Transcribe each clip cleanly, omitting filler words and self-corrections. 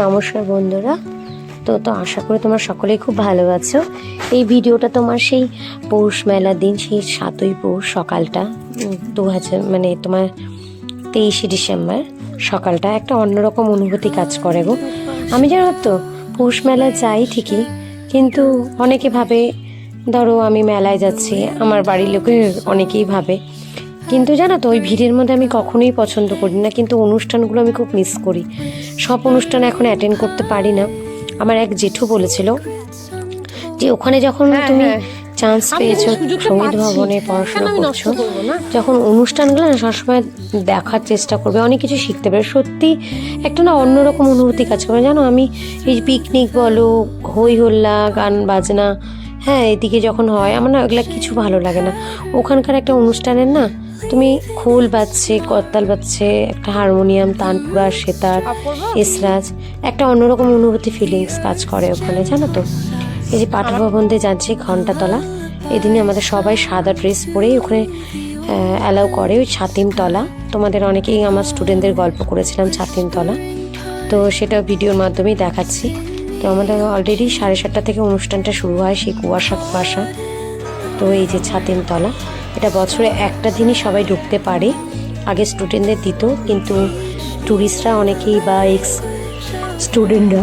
নমস্কার বন্ধুরা, তো আশা করি তোমরা সকলেই খুব ভালো আছো। এই ভিডিওটা তোমার সেই পৌষ মেলার দিন, সেই 7ই পৌষ সকালটা 2000 মানে তোমার 23শে ডিসেম্বর সকালটা একটা অন্যরকম অনুভূতি কাজ করে গো। আমি জানো তো পৌষ মেলা যাই ঠিকই, কিন্তু অনেকে ভাবে ধরো আমি মেলায় যাচ্ছি, আমার বাড়ির লোকে অনেকেই ভাবে, কিন্তু জানো তো ওই ভিড়ের মধ্যে আমি কখনোই পছন্দ করি না। কিন্তু অনুষ্ঠানগুলো আমি খুব মিস করি। সব অনুষ্ঠান এখন অ্যাটেন্ড করতে পারি না। আমার এক জেঠু বলেছিল যে ওখানে যখন তুমি চান্স পেয়েছো, সঙ্গীত ভবনে পড়াশোনা করছো, যখন অনুষ্ঠানগুলো না সবসময় দেখার চেষ্টা করবে, অনেক কিছু শিখতে পারবে। সত্যি একটা না অন্যরকম অনুভূতি কাজ করে জানো। আমি এই পিকনিক বলো, হই হল্লা, গান বাজনা, হ্যাঁ এদিকে যখন হয় আমার না ওগুলা কিছু ভালো লাগে না। ওখানকার একটা অনুষ্ঠানের না তুমি খোল বাজছে, করতাল বাজছে, একটা হারমোনিয়াম, তানপুরা, সেতার, এসরাজ, একটা অন্যরকম অনুভূতি ফিলিংস কাজ করে ওখানে জানো তো। এই যে পাঠভবন দিয়ে যাচ্ছে ঘণ্টাতলা, এদিনে আমাদের সবাই সাদা ড্রেস পরেই ওখানে অ্যালাউ করে। ওই ছাতিমতলা, তোমাদের অনেকেই আমার স্টুডেন্টদের গল্প করেছিলাম ছাতিমতলা, তো সেটা ভিডিওর মাধ্যমেই দেখাচ্ছি। তো আমাদের অলরেডি 7:30 থেকে অনুষ্ঠানটা শুরু হয়, সেই কুয়াশা। তো এই যে ছাতিমতলা, এটা বছরে একটা দিনই সবাই ঢুকতে পারে। আগে স্টুডেন্টদের দিত, কিন্তু ট্যুরিস্টরা অনেকেই বা এক্স স্টুডেন্টরা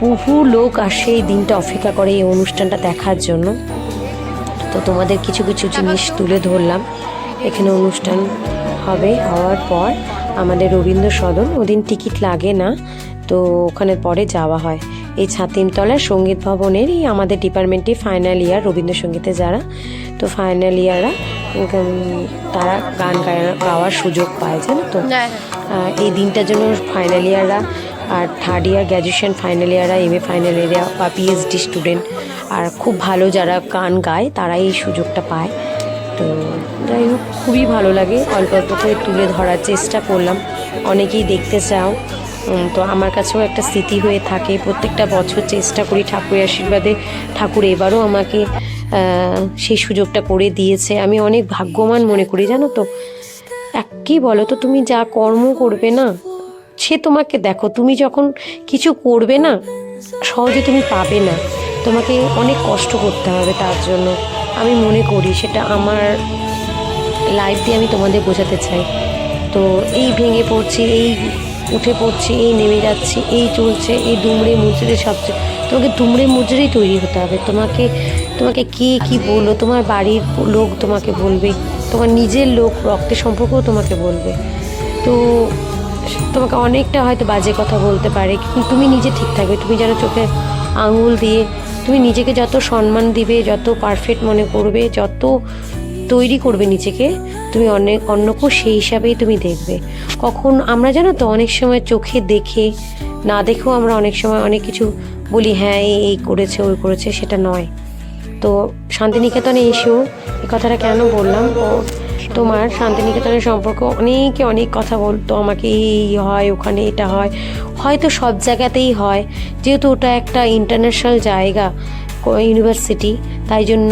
বহু লোক আসে এই দিনটা অপেক্ষা করে এই অনুষ্ঠানটা দেখার জন্য। তো তোমাদের কিছু জিনিস তুলে ধরলাম। এখানে অনুষ্ঠান হওয়ার পর আমাদের রবীন্দ্র সদন, ওদিন টিকিট লাগে না, তো ওখানে পরে যাওয়া হয়। এই ছাতিমতলার সঙ্গীত ভবনেরই আমাদের ডিপার্টমেন্টে ফাইনাল ইয়ার রবীন্দ্রসঙ্গীতে যারা, তো ফাইনাল ইয়াররা তারা গান গাওয়ার সুযোগ পায় জানো তো। এই দিনটার জন্য ফাইনাল ইয়াররা আর থার্ড ইয়ার গ্র্যাজুয়েশন ফাইনাল ইয়াররা, MA ফাইনাল ইয়াররা বা PhD স্টুডেন্ট আর খুব ভালো যারা গান গায় তারাই এই সুযোগটা পায়। তো যাই হোক, খুবই ভালো লাগে। অল্প করে তুলে ধরার চেষ্টা করলাম। অনেকেই দেখতে চাও, তো আমার কাছেও একটা স্মৃতি হয়ে থাকে। প্রত্যেকটা বছর চেষ্টা করি, ঠাকুরের আশীর্বাদে ঠাকুর এবারও আমাকে সেই সুযোগটা করে দিয়েছে। আমি অনেক ভাগ্যবান মনে করি জানো তো। কি বলো তো, তুমি যা কর্ম করবে না, সে তোমাকে দেখো, তুমি যখন কিছু করবে না সহজে তুমি পাবে না, তোমাকে অনেক কষ্ট করতে হবে তার জন্য। আমি মনে করি সেটা আমার লাইফ দিয়ে আমি তোমাদের বোঝাতে চাই। তো এই ভেঙে পড়ছি, এই উঠে পড়ছি, এই নেমে যাচ্ছি, এই চলছে, এই দুমড়ে মুচড়ে সবচেয়ে তোমাকে দুমড়ে মুচড়েই তৈরি হতে হবে। তোমাকে কে কী বললো, তোমার বাড়ির লোক তোমাকে বলবে, তোমার নিজের লোক রক্তের সম্পর্কও তোমাকে বলবে। তো তোমাকে অনেকটা হয়তো বাজে কথা বলতে পারে, কিন্তু তুমি নিজে ঠিক থাকবে। তুমি যেন চোখে আঙুল দিয়ে তুমি নিজেকে যত সম্মান দিবে, যত পারফেক্ট মনে করবে, যত তৈরি করবে নিজেকে, তুমি অন্যকেও সেই হিসাবেই তুমি দেখবে। কখন আমরা জানো তো অনেক সময় চোখে দেখে না দেখেও আমরা অনেক সময় অনেক কিছু বলি, হ্যাঁ এই করেছে ওই করেছে, সেটা নয়। তো শান্তিনিকেতনে এসেও এই কথাটা কেন বললাম, তোমার শান্তিনিকেতনের সম্পর্কে অনেকে অনেক কথা বলতো আমাকে, এই হয় ওখানে এটা হয়, হয়তো সব জায়গাতেই হয়, যেহেতু ওটা একটা ইন্টারন্যাশনাল জায়গা, ইউনিভার্সিটি, তাই জন্য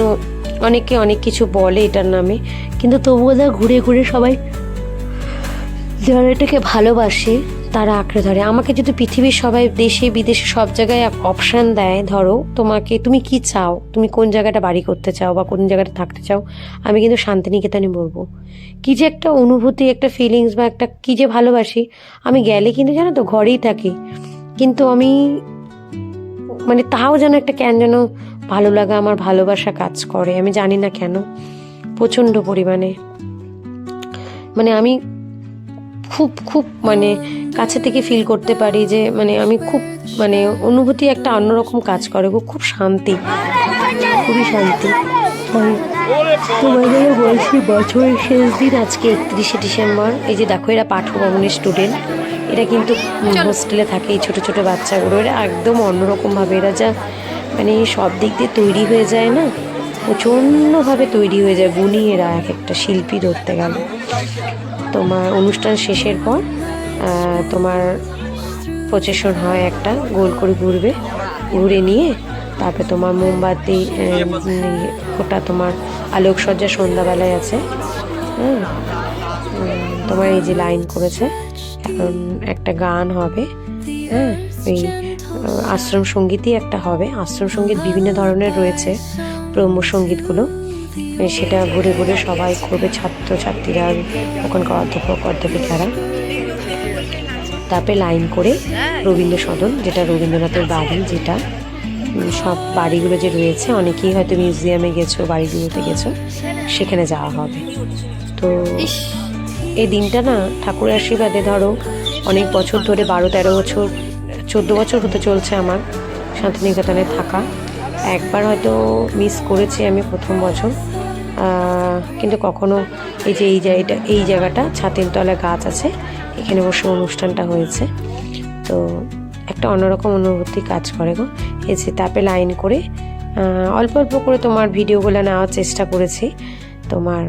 অনেকে অনেক কিছু বলে এটার নামে। কিন্তু তবুও ঘুরে সবাই যারা এটাকে ভালোবাসে তারা আঁকড়ে ধরে। আমাকে যদি পৃথিবীর সবাই দেশে বিদেশে সব জায়গায় অপশান দেয়, ধরো তুমি কি চাও, তুমি কোন জায়গাটা বাড়ি করতে চাও বা কোন জায়গাটা থাকতে চাও, আমি কিন্তু শান্তিনিকেতনে বলবো। কি যে একটা অনুভূতি, একটা ফিলিংস বা একটা কি যে ভালোবাসি। আমি গেলে কিন্তু জানো তো ঘরেই থাকি, কিন্তু আমি মানে তাও যেন একটা কেন যেন ভালো লাগা, আমার ভালোবাসা কাজ করে। আমি জানি না কেন, প্রচণ্ড পরিমাণে মানে আমি খুব মানে কাছে থেকে ফিল করতে পারি যে মানে আমি খুব মানে অনুভূতি একটা অন্যরকম কাজ করে গো। খুব শান্তি, খুবই শান্তি। তোমাদের বলছি বছরের শেষ দিন আজকে 31শে ডিসেম্বর। এই যে দেখো, এরা পাঠভবনের স্টুডেন্ট, এরা কিন্তু হোস্টেলে থাকে, এই ছোটো ছোটো বাচ্চাগুলো, এরা একদম অন্যরকমভাবে, এরা যা মানে সব দিক দিয়ে তৈরি হয়ে যায় না, প্রচণ্ডভাবে তৈরি হয়ে যায়, গুণী এরা এক একটা শিল্পী ধরতে গেল। তোমার অনুষ্ঠান শেষের পর তোমার প্রসেশন হয়, একটা গোল করে ঘুরে নিয়ে তারপরে তোমার মোমবাতি, ওটা তোমার আলোকসজ্জা সন্ধ্যাবেলায় আছে। তোমার এই যে লাইন করেছে একটা গান হবে, হ্যাঁ, ওই আশ্রম সঙ্গীতই একটা হবে। আশ্রম সঙ্গীত বিভিন্ন ধরনের রয়েছে, ব্রহ্মসঙ্গীতগুলো, সেটা ঘুরে ঘুরে সবাই করবে, ছাত্রছাত্রীরা, ওখানকার অধ্যাপিকারা। তারপরে লাইন করে রবীন্দ্র সদন, যেটা রবীন্দ্রনাথের বাড়ি, যেটা সব বাড়িগুলো যে রয়েছে, অনেকেই হয়তো মিউজিয়ামে গেছো, বাড়িগুলোতে গেছো, সেখানে যাওয়া হবে। তো এই দিনটা না ঠাকুরের আশীর্বাদে, ধরো অনেক বছর ধরে, 12-13 বছর, 14 বছর হতে চলছে আমার শান্তিনিকেতনে থাকা। একবার হয়তো মিস করেছি আমি প্রথম বছর, কিন্তু কখনো এই যে এই জায়গাটা ছাতিম তলায় গাছ আছে, এখানে বসে অনুষ্ঠানটা হয়েছে, তো একটা অন্যরকম অনুভূতি কাজ করে গো। এসে তারপরে লাইন করে অল্প অল্প করে তোমার ভিডিওগুলো নেওয়ার চেষ্টা করেছি। তোমার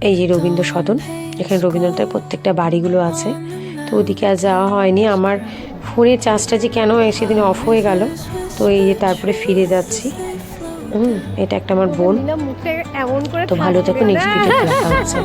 এই যে রবীন্দ্র সদন, এখানে রবীন্দ্রনাথের প্রত্যেকটা বাড়িগুলো আছে, তো ওদিকে আর যাওয়া হয়নি। আমার ফোনের চার্জটা যে কেন সেদিন অফ হয়ে গেল, তো এই যে তারপরে ফিরে যাচ্ছি। এটা একটা আমার বোন। তো ভালো থেকো, নেক্সট ভিডিওতে দেখা হচ্ছে।